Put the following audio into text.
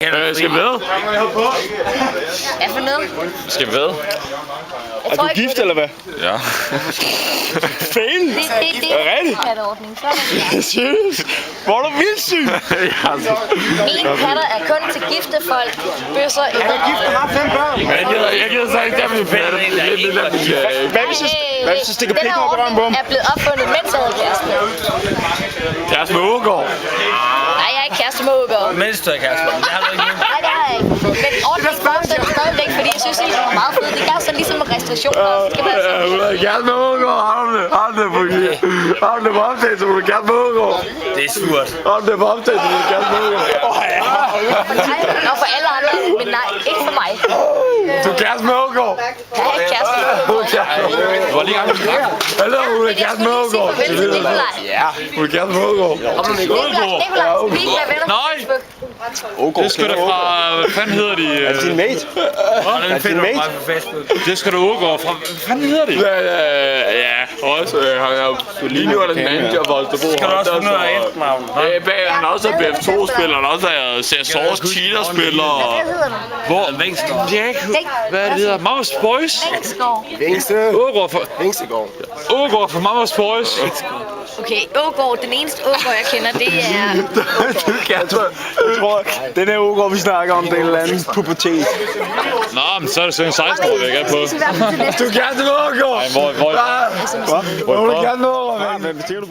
Skal vi ved? Hvad for noget? Skal vi ved? Er du gift, eller hvad? Ja. Fail? Det er rigtigt. Katteordning. Seriøst? Hvor er du vildt syg? Mine katter er kun til gifte folk. Bøsser eller... Jeg er gift og har 5 børn. Jeg gider så ikke, der vil pære det. Hvad hvis jeg stikker pik op i røven på ham? er blevet opfundet, mens jeg havde kæreste. Kæreste med Ågaard. Nej, jeg er ikke kæreste med Ågaard. Mens du er kæreste med det har du ikke nu. Nej, det har jeg ikke. Men ordningen fortsætter stadigvæk, fordi jeg synes, det er meget fedt. Det er sådan ligesom med restriktioner. Det kan være sådan. Kæreste med Ågaard. Har du det på optagelse, du er kæreste med Ågaard? Det er surt. Har du det på optagelse, du er kæreste med Ågaard? For dig og for alle andre, men nej, ikke for mig. Du er kæreste med Ågaard. Jeg er ikke kæreste med Ågaard. Du var lige gang med snakke. Hallo, hun er kæreste med Ågaard. Farvel til Nikolaj. Ja, hun er kæreste med Ågaard. Nikolaj, vi er venner på Nej. Facebook. Det er sgu da fra... Hvad fanden hedder de? Er det din mate? Hvordan din finder du mate? mig på Facebook? Det skal du Ågaard fra... Hvad fanden hedder de? Ja, også. Han er jo lige nu er der manager for Holstebro. Skal du også finde noget af efternavn? Han er også BF2-spiller, han er også CSO's Cheetah-spiller. Hvad hedder du? Hvor? Hvad er det hedder? Mamas Boys? Vingsgaard. Ågaard fra Mamas Boys. Okay, Ågaard, den eneste Ågaard, jeg kender, det er... Jeg tror, den her uge, vi snakker om, det er en eller anden pubertet. Nå, men så er det så en 16-årig, jeg er på. Du Du er kæreste med Ågaard! Hvor er du gerne med over? Hvad siger du?